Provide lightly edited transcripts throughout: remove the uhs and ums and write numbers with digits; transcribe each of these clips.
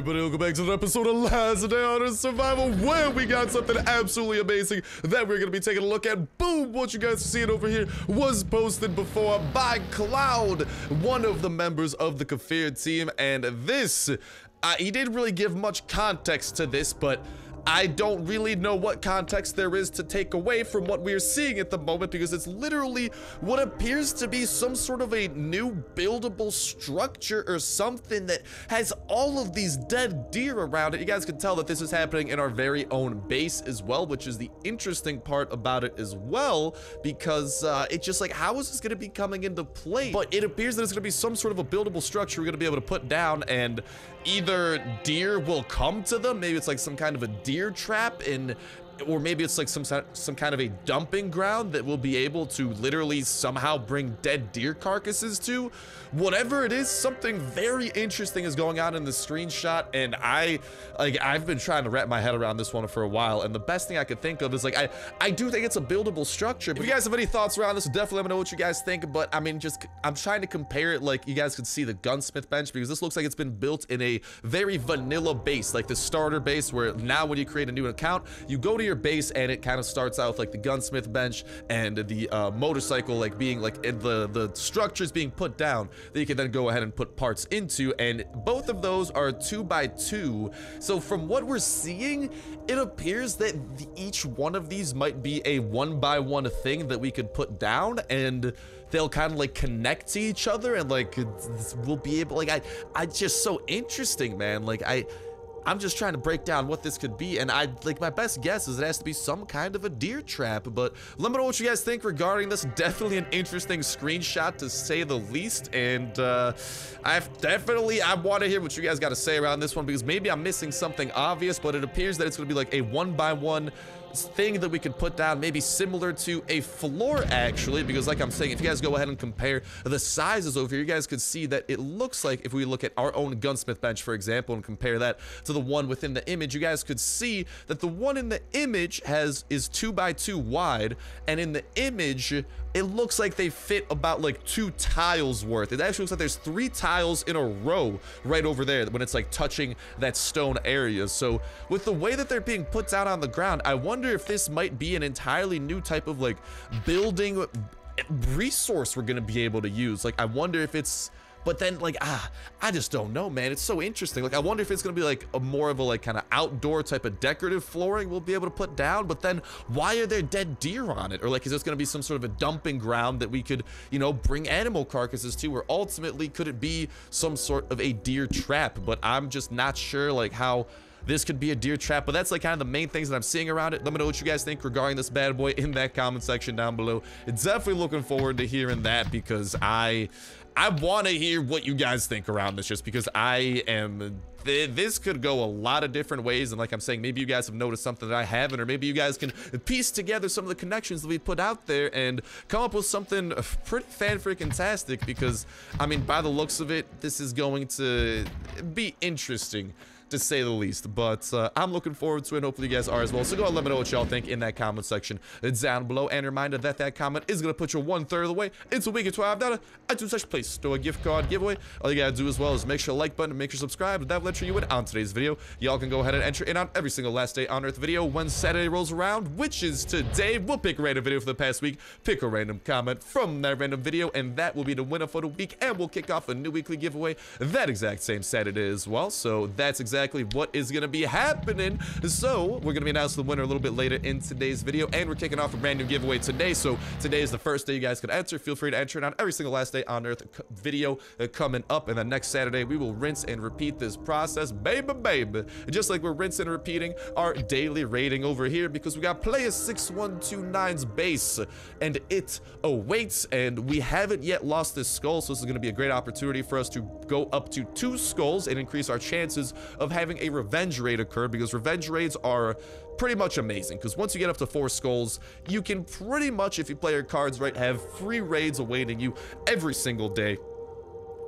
everybody, welcome back to another episode of Last Day on Earth Survival, where we got something absolutely amazing that we're gonna be taking a look at. Boom! What you guys are seeing over here was posted before by Cloud, one of the members of the Kafir team, and this, he didn't really give much context to this, but I don't really know what context there is to take away from what we're seeing at the moment, because it's literally what appears to be some sort of a new buildable structure or something that has all of these dead deer around it. You guys can tell that this is happening in our very own base as well, which is the interesting part about it as well, because it's just like, how is this going to be coming into play? But it appears that it's going to be some sort of a buildable structure we're going to be able to put down, and either deer will come to them, maybe it's like some kind of a deer trap, or maybe it's like some kind of a dumping ground that will be able to literally somehow bring dead deer carcasses to. Whatever it is, something very interesting is going on in the screenshot, and I've been trying to wrap my head around this one for a while, and the best thing I could think of is like, I do think it's a buildable structure. If you guys have any thoughts around this, definitely let me know what you guys think. But I mean, I'm trying to compare it, like you guys could see the gunsmith bench, because this looks like it's been built in a very vanilla base, like the starter base, where now when you create a new account, you go to your base and it kind of starts out with like the gunsmith bench and the motorcycle like being like the structures being put down that you can then go ahead and put parts into, and both of those are 2x2. So from what we're seeing, it appears that each one of these might be a 1x1 thing that we could put down, and they'll kind of like connect to each other, and like we'll be able, like I just so interesting, man. Like I'm just trying to break down what this could be, and my best guess is it has to be some kind of a deer trap. But let me know what you guys think regarding this. Definitely an interesting screenshot, to say the least, and I want to hear what you guys got to say around this one, because maybe I'm missing something obvious, but it appears that it's going to be like a 1x1 thing that we could put down, maybe similar to a floor, actually, because like I'm saying, if you guys go ahead and compare the sizes over here, you guys could see that it looks like, if we look at our own gunsmith bench, for example, and compare that to the one within the image, you guys could see that the one in the image is 2x2 wide, and in the image it looks like they fit about like 2 tiles worth. It actually looks like there's 3 tiles in a row right over there when it's like touching that stone area. So with the way that they're being put down on the ground, I wonder if this might be an entirely new type of like building resource we're gonna be able to use. Like I wonder if it's, but then like I just don't know, man. It's so interesting. Like I wonder if it's gonna be like a more of a like kind of outdoor type of decorative flooring we'll be able to put down, but then why are there dead deer on it? Or like, is this gonna be some sort of a dumping ground that we could, you know, bring animal carcasses to, or ultimately could it be some sort of a deer trap? But I'm just not sure like how this could be a deer trap. But that's like kind of the main things that I'm seeing around it. Let me know what you guys think regarding this bad boy in that comment section down below. Definitely looking forward to hearing that, because I want to hear what you guys think around this, just because this could go a lot of different ways, and like I'm saying, maybe you guys have noticed something that I haven't, or maybe you guys can piece together some of the connections that we put out there and come up with something pretty fan-freaking-tastic, because I mean, by the looks of it, this is going to be interesting, to say the least. But I'm looking forward to it, and hopefully you guys are as well. So go ahead and let me know what y'all think in that comment section down below, and a reminder that that comment is going to put you 1/3 of the way into a week of $12 iTunes such Play Store gift card giveaway. All you gotta do as well is make sure to like button and make sure subscribe, and that will enter you in on today's video. Y'all can go ahead and enter in on every single Last Day on Earth video when Saturday rolls around, which is today. We'll pick a random video for the past week, pick a random comment from that random video, and that will be the winner for the week, and we'll kick off a new weekly giveaway that exact same Saturday as well. So that's exactly what is going to be happening. So we're going to be announcing the winner a little bit later in today's video, and we're kicking off a brand new giveaway today. So today is the first day you guys can enter. Feel free to enter it on every single Last Day on Earth video coming up, and then next Saturday we will rinse and repeat this process, baby, just like we're rinsing and repeating our daily rating over here, because we got player 6129's base and it awaits, and we haven't yet lost this skull, so this is going to be a great opportunity for us to go up to 2 skulls and increase our chances of having a revenge raid occur, because revenge raids are pretty much amazing, because once you get up to 4 skulls, you can pretty much, if you play your cards right, have free raids awaiting you every single day,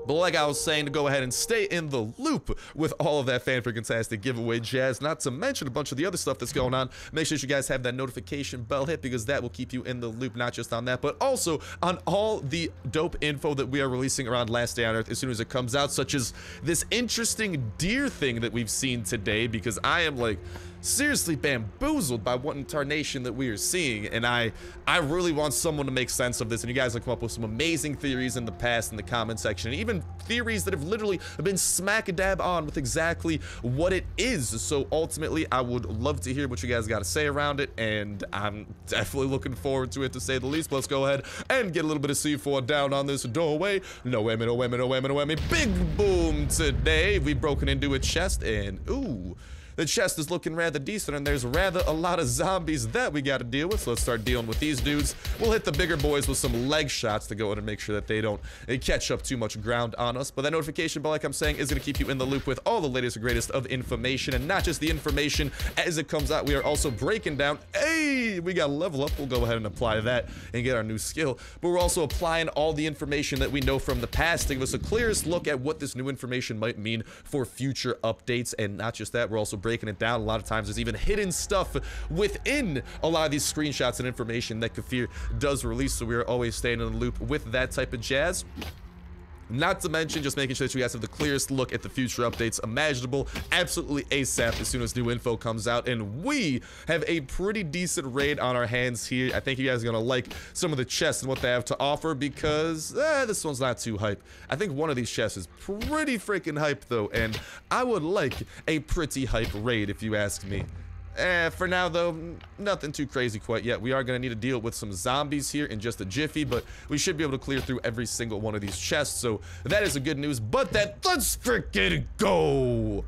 But like I was saying, to go ahead and stay in the loop with all of that fan-freaking-tastic giveaway jazz, not to mention a bunch of the other stuff that's going on, make sure you guys have that notification bell hit, because that will keep you in the loop, not just on that, but also on all the dope info that we are releasing around Last Day on Earth as soon as it comes out, such as this interesting deer thing that we've seen today, because I am like seriously bamboozled by what in tarnation that we are seeing, and I really want someone to make sense of this, and you guys have come up with some amazing theories in the past in the comment section, and even theories that have literally been smack dab on with exactly what it is. So ultimately, I would love to hear what you guys got to say around it, and I'm definitely looking forward to it, to say the least. But let's go ahead and get a little bit of C4 down on this doorway. No whammy, no whammy, no whammy, no whammy. Big boom today. We've broken into a chest, and ooh, the chest is looking rather decent, and there's rather a lot of zombies that we got to deal with, so let's start dealing with these dudes. We'll hit the bigger boys with some leg shots to go ahead and make sure that they don't catch up too much ground on us. But that notification bell, like I'm saying, is going to keep you in the loop with all the latest and greatest of information, and not just the information as it comes out. We are also breaking down, hey, we got to level up. We'll go ahead and apply that and get our new skill, but we're also applying all the information that we know from the past to give us the clearest look at what this new information might mean for future updates. And not just that, we're also breaking it down. A lot of times there's even hidden stuff within a lot of these screenshots and information that Kafir does release, so we are always staying in the loop with that type of jazz. Not to mention just making sure that you guys have the clearest look at the future updates imaginable, absolutely ASAP as soon as new info comes out. And we have a pretty decent raid on our hands here. I think you guys are gonna like some of the chests and what they have to offer, because this one's not too hype. I think one of these chests is pretty freaking hype though, and I would like a pretty hype raid if you ask me. For now though, nothing too crazy quite yet. We are going to need to deal with some zombies here in just a jiffy, but we should be able to clear through every single one of these chests, so that is a good news. But let's freaking go!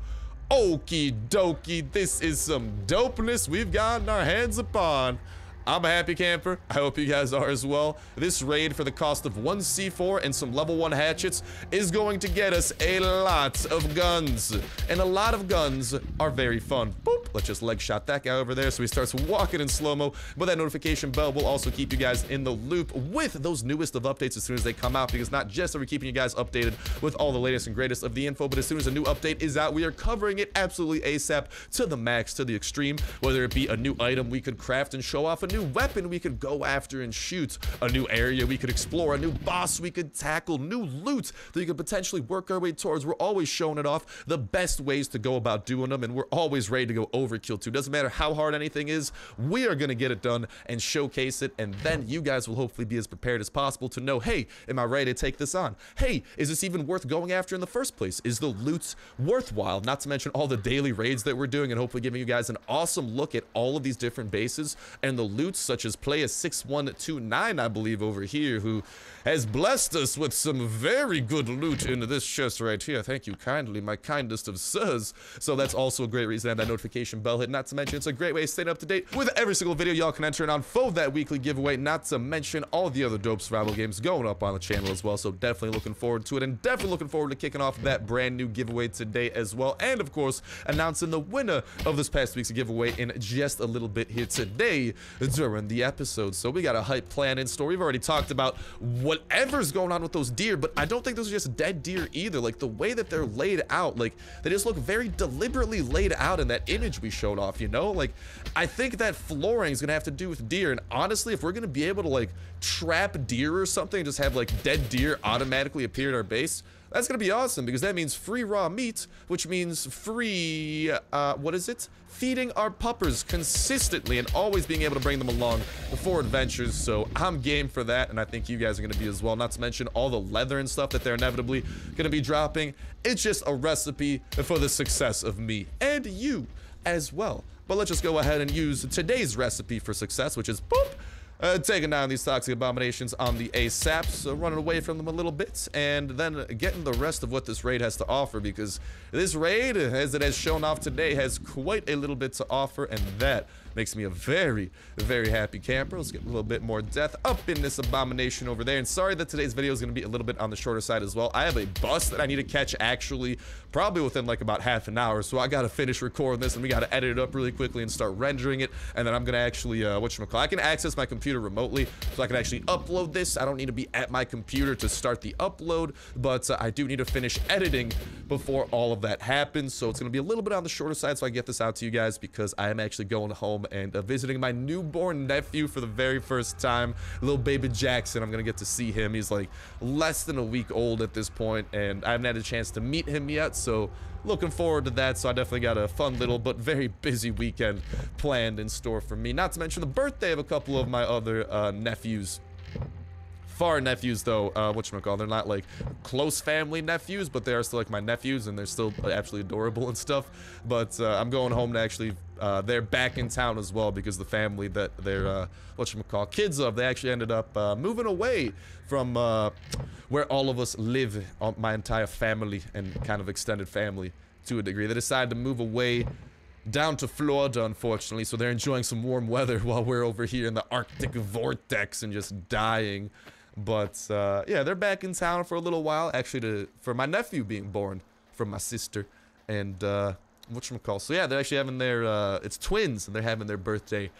Okie dokie, this is some dopeness we've gotten our hands upon. I'm a happy camper. I hope you guys are as well. This raid, for the cost of 1 C4 and some level 1 hatchets, is going to get us a lot of guns. And a lot of guns are very fun. Boop. Let's just leg shot that guy over there so he starts walking in slow-mo. But that notification bell will also keep you guys in the loop with those newest of updates as soon as they come out, because not just are we keeping you guys updated with all the latest and greatest of the info, but as soon as a new update is out, we are covering it absolutely ASAP to the max, to the extreme. Whether it be a new item we could craft and show off, a new weapon we could go after and shoot, a new area we could explore, a new boss we could tackle, new loot that we could potentially work our way towards. We're always showing it off, the best ways to go about doing them, and we're always ready to go overkill too. Doesn't matter how hard anything is, we are going to get it done and showcase it, and then you guys will hopefully be as prepared as possible to know, hey, am I ready to take this on? Hey, is this even worth going after in the first place? Is the loot worthwhile? Not to mention all the daily raids that we're doing, and hopefully giving you guys an awesome look at all of these different bases and the loots, such as Playa 6129, I believe, over here, who has blessed us with some very good loot into this chest right here. Thank you kindly, my kindest of sirs. So that's also a great reason to have that notification bell hit. Not to mention, it's a great way to stay up to date with every single video y'all can enter in on for that weekly giveaway. Not to mention all the other dope survival games going up on the channel as well. So definitely looking forward to it, and definitely looking forward to kicking off that brand new giveaway today as well. And of course, announcing the winner of this past week's giveaway in just a little bit here today during the episode. So we got a hype plan in store. We've already talked about whatever's going on with those deer, but I don't think those are just dead deer either. Like the way that they're laid out, like they just look very deliberately laid out in that image we showed off, you know? Like I think that flooring is gonna have to do with deer, and honestly, if we're gonna be able to like trap deer or something and just have like dead deer automatically appear at our base, that's gonna be awesome, because that means free raw meat, which means free, what is it? Feeding our puppers consistently and always being able to bring them along for adventures. So I'm game for that, and I think you guys are gonna be as well. Not to mention all the leather and stuff that they're inevitably gonna be dropping. It's just a recipe for the success of me and you as well. But let's just go ahead and use today's recipe for success, which is boop. Taking down these toxic abominations on the ASAP, so running away from them a little bit, and then getting the rest of what this raid has to offer, because this raid, as it has shown off today, has quite a little bit to offer, and that Makes me a very, very happy camper. Let's get a little bit more death up in this abomination over there. And sorry that today's video is going to be a little bit on the shorter side as well. I have a bus that I need to catch actually probably within like about half an hour. So I got to finish recording this and we got to edit it up really quickly and start rendering it. And then I'm going to actually, I can access my computer remotely so I can actually upload this. I don't need to be at my computer to start the upload, but I do need to finish editing before all of that happens. So it's going to be a little bit on the shorter side so I get this out to you guys because I am actually going home and visiting my newborn nephew for the very first time, little baby Jackson. I'm going to get to see him. He's like less than a week old at this point and I haven't had a chance to meet him yet, so looking forward to that. So I definitely got a fun little but very busy weekend planned in store for me, not to mention the birthday of a couple of my other nephews. Far nephews though, whatchamacallit, they're not like close family nephews, but they are still like my nephews and they're still absolutely adorable and stuff. But I'm going home to actually, they're back in town as well because the family that they're, kids of, they actually ended up moving away from where all of us live, my entire family and kind of extended family to a degree. They decided to move away down to Florida, unfortunately, so they're enjoying some warm weather while we're over here in the Arctic vortex and just dying. But yeah, they're back in town for a little while, actually for my nephew being born from my sister, and so yeah, they're actually having their it's twins and they're having their birthday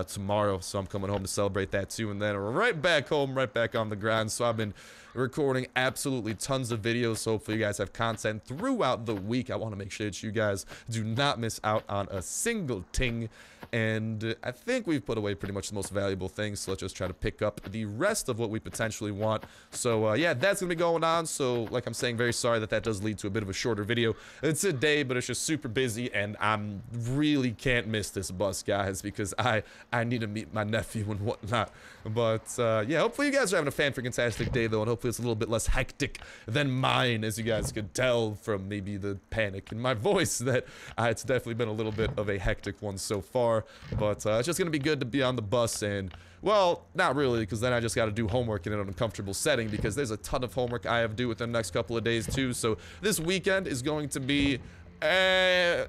tomorrow, so I'm coming home to celebrate that too, and then right back home, right back on the grind. So I've been recording absolutely tons of videos, so hopefully you guys have content throughout the week. I want to make sure that you guys do not miss out on a single thing, and I think we've put away pretty much the most valuable things, so let's just try to pick up the rest of what we potentially want. So yeah, that's gonna be going on. So like I'm saying, very sorry that does lead to a bit of a shorter video today, but it's just super busy and I'm really can't miss this bus, guys, because I need to meet my nephew and whatnot. But yeah, hopefully you guys are having a fan-freaking-tastic day though, and hopefully it's a little bit less hectic than mine, as you guys could tell from maybe the panic in my voice that it's definitely been a little bit of a hectic one so far. But it's just gonna be good to be on the bus, and well, not really, because then I just got to do homework in an uncomfortable setting, because there's a ton of homework I have to do within the next couple of days too. So this weekend is going to be a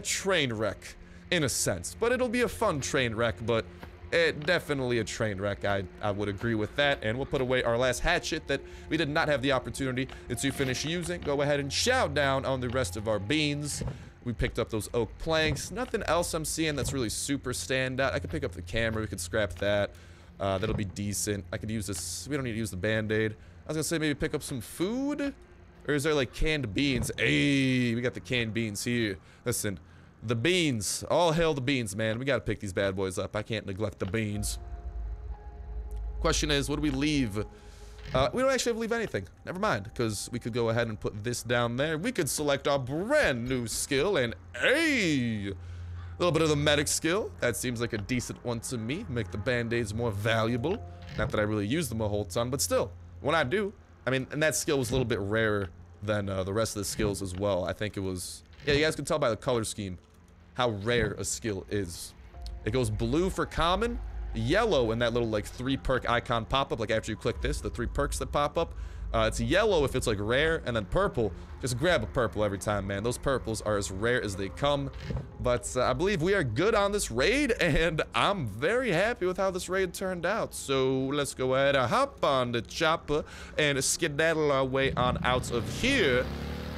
train wreck in a sense, but it'll be a fun train wreck. But definitely a train wreck, I would agree with that. And we'll put away our last hatchet that we did not have the opportunity to finish using. Go ahead and chow down on the rest of our beans. We picked up those oak planks. Nothing else I'm seeing that's really super standout. I could pick up the camera. We could scrap that. That'll be decent. I could use this. We don't need to use the band-aid. I was gonna say maybe pick up some food, or is there like canned beans? Hey, we got the canned beans here. Listen, the beans. All hail the beans, man. We gotta pick these bad boys up. I can't neglect the beans. Question is, what do we leave? We don't actually have to leave anything. Never mind, because we could go ahead and put this down there. We could select our brand new skill, and hey, a little bit of the medic skill. That seems like a decent one to me. Make the band-aids more valuable. Not that I really use them a whole ton, but still, when I do, I mean, and that skill was a little bit rarer than the rest of the skills as well. I think it was, yeah, you guys can tell by the color scheme how rare a skill is. It goes blue for common, yellow in that little like 3 perk icon pop-up, like after you click this, the 3 perks that pop up. It's yellow if it's like rare, and then purple. Just grab a purple every time, man. Those purples are as rare as they come. But I believe we are good on this raid, and I'm very happy with how this raid turned out. So let's go ahead and hop on the chopper and skedaddle our way on out of here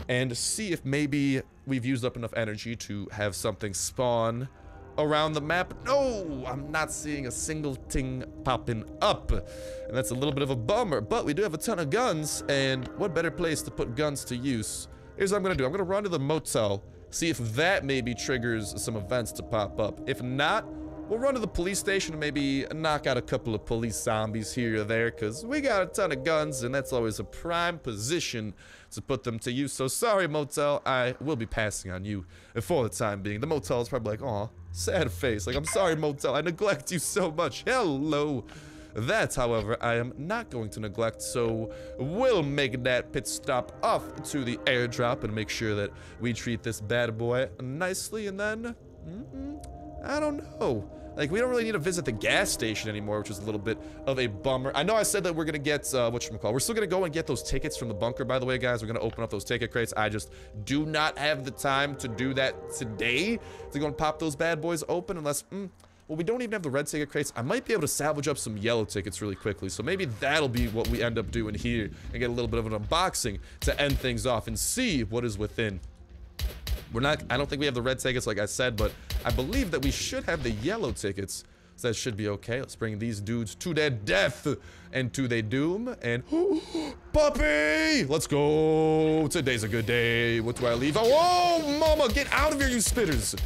and see if maybe we've used up enough energy to have something spawn around the map. No, I'm not seeing a single thing popping up, and that's a little bit of a bummer. But we do have a ton of guns, and what better place to put guns to use? Here's what I'm gonna do. I'm gonna run to the motel, see if that maybe triggers some events to pop up. If not, we'll run to the police station and maybe knock out a couple of police zombies here or there, because we got a ton of guns, and that's always a prime position to put them to use. So sorry, motel, I will be passing on you for the time being. The motel is probably like, aw, sad face. Like, I'm sorry, motel, I neglect you so much. Hello. That, however, I am not going to neglect, so we'll make that pit stop off to the airdrop and make sure that we treat this bad boy nicely, and then, I don't know. Like, we don't really need to visit the gas station anymore, which is a little bit of a bummer. I know I said that we're gonna get, whatchamacallit. We're still gonna go and get those tickets from the bunker, by the way, guys. We're gonna open up those ticket crates. I just do not have the time to do that today. To go and pop those bad boys open unless, well, we don't even have the red ticket crates. I might be able to salvage up some yellow tickets really quickly. So maybe that'll be what we end up doing here and get a little bit of an unboxing to end things off and see what is within. I don't think we have the red tickets like I said, but I believe that we should have the yellow tickets. So that should be okay. Let's bring these dudes to their death and to their doom. And puppy, let's go. Today's a good day. What do I leave? Oh, mama, get out of here, you spitters.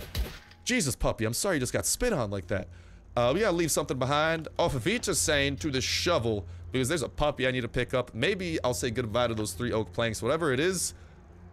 Jesus, puppy, I'm sorry you just got spit on like that. We gotta leave something behind. Off of each saying to the shovel, because there's a puppy I need to pick up. Maybe I'll say goodbye to those 3 oak planks, whatever it is.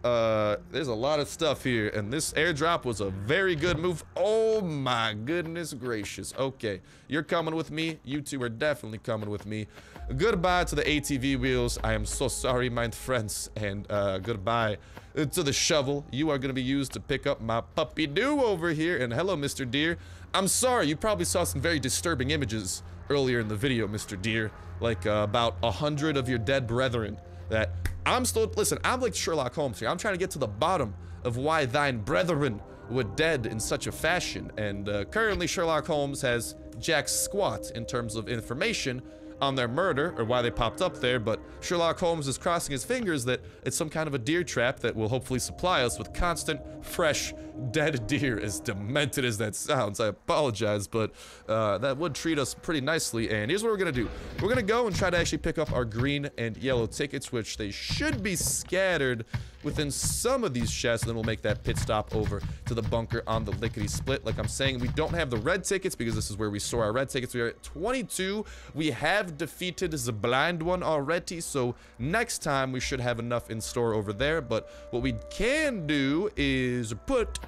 There's a lot of stuff here, and this airdrop was a very good move. Oh my goodness gracious. Okay, you're coming with me. You two are definitely coming with me. Goodbye to the ATV wheels. I am so sorry, my friends, and goodbye to the shovel. You are going to be used to pick up my puppy doo over here. And hello, Mr. Deer. I'm sorry, you probably saw some very disturbing images earlier in the video, Mr. Deer, like about 100 of your dead brethren. That I'm still, listen, I'm like Sherlock Holmes here. I'm trying to get to the bottom of why thine brethren were dead in such a fashion. And currently Sherlock Holmes has jack squat in terms of information on their murder or why they popped up there, but Sherlock Holmes is crossing his fingers that it's some kind of a deer trap that will hopefully supply us with constant, fresh, dead deer, as demented as that sounds. I apologize, but that would treat us pretty nicely. And here's what we're gonna do. We're gonna go and try to actually pick up our green and yellow tickets, which they should be scattered within some of these chests, and then we'll make that pit stop over to the bunker on the lickety split. Like I'm saying, we don't have the red tickets because this is where we store our red tickets. We are at 22. We have defeated the blind one already, so next time we should have enough in store over there. But what we can do is put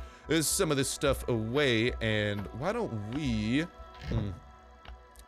some of this stuff away, and why don't we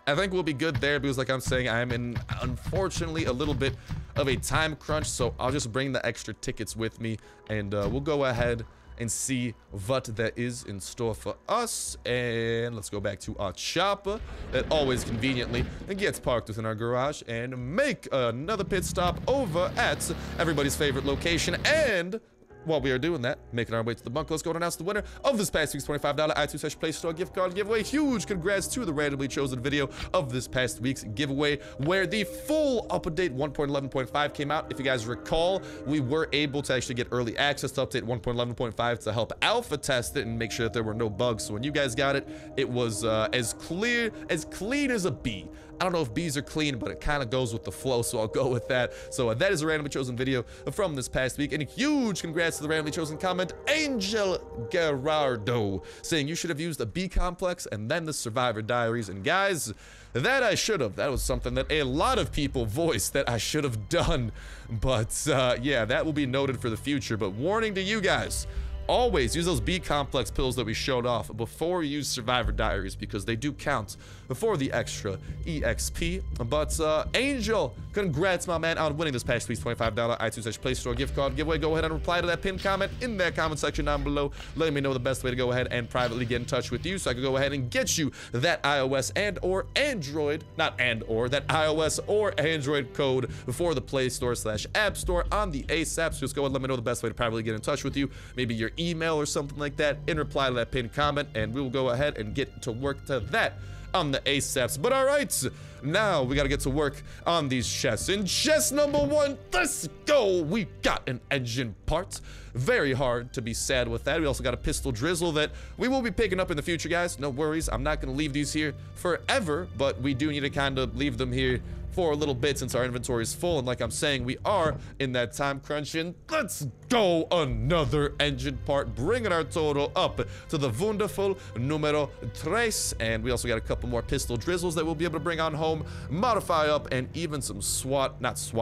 I think we'll be good there because, like I'm saying, I'm in, unfortunately, a little bit of a time crunch, so I'll just bring the extra tickets with me, and we'll go ahead and see what there is in store for us. And let's go back to our chopper that always conveniently gets parked within our garage and make another pit stop over at everybody's favorite location. And while we are doing that, making our way to the bunker, let's go and announce the winner of this past week's $25 iTunes Play Store gift card giveaway. Huge congrats to the randomly chosen video of this past week's giveaway, where the full update 1.11.5 came out. If you guys recall, we were able to actually get early access to update 1.11.5 to help alpha test it and make sure that there were no bugs. So when you guys got it, it was as clean as a bee. I don't know if bees are clean, but it kind of goes with the flow, so I'll go with that. So that is a randomly chosen video from this past week. And a huge congrats to the randomly chosen comment, Angel Gerardo, saying you should have used a B complex and then the Survivor Diaries. And guys, that I should have. That was something that a lot of people voiced that I should have done. But yeah, that will be noted for the future. But warning to you guys, always use those B complex pills that we showed off before you use Survivor Diaries, because they do count for the extra EXP. But Angel, congrats, my man, on winning this past week's $25 iTunes Play Store gift card giveaway. Go ahead and reply to that pinned comment in that comment section down below, letting me know the best way to go ahead and privately get in touch with you, so I can go ahead and get you that iOS and or Android, not and or, that iOS or Android code for the Play Store / App Store on the ASAP. So just go ahead and let me know the best way to privately get in touch with you, maybe your email or something like that, in reply to that pinned comment, and we will go ahead and get to work to that on the ASAPs. But all right, now we got to get to work on these chests. In chest number 1, let's go. We got an engine part. Very hard to be sad with that. We also got a pistol drizzle that we will be picking up in the future, guys. No worries. I'm not going to leave these here forever, but we do need to kind of leave them here for a little bit since our inventory is full. And like I'm saying, we are in that time crunch. And let's go, another engine part, bringing our total up to the wonderful numero 3. And we also got a couple more pistol drizzles that we'll be able to bring on home, modify up, and even some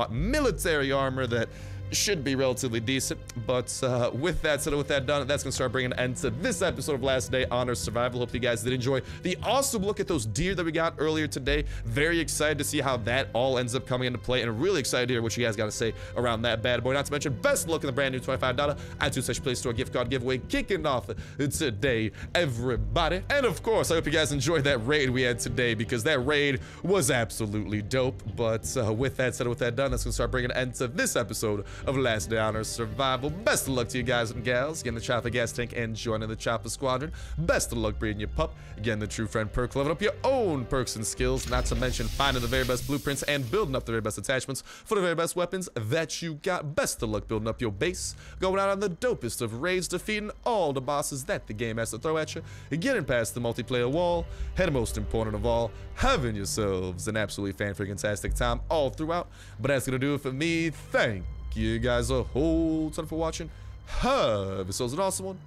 military armor that should be relatively decent. But with that said, with that done, that's gonna start bringing an end to this episode of Last Day on Earth Survival. Hope you guys did enjoy the awesome look at those deer that we got earlier today. Very excited to see how that all ends up coming into play, and really excited to hear what you guys got to say around that bad boy. Not to mention, best of luck in the brand new $25 iTunes Play Store gift card giveaway kicking off today, everybody. And of course, I hope you guys enjoyed that raid we had today, because that raid was absolutely dope. But with that said, with that done, that's gonna start bringing an end to this episode of Last Day on Earth Survival. Best of luck to you guys and gals, getting the chopper gas tank and joining the chopper squadron. Best of luck breeding your pup, getting the true friend perk, leveling up your own perks and skills, not to mention finding the very best blueprints and building up the very best attachments for the very best weapons that you got. Best of luck building up your base, going out on the dopest of raids, defeating all the bosses that the game has to throw at you, getting past the multiplayer wall, and most important of all, having yourselves an absolutely fan-freaking-tastic time all throughout. But that's gonna do it for me. Thank you guys a whole ton for watching. Have yourselves an awesome one.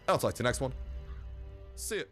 I'll talk to you next one. See ya.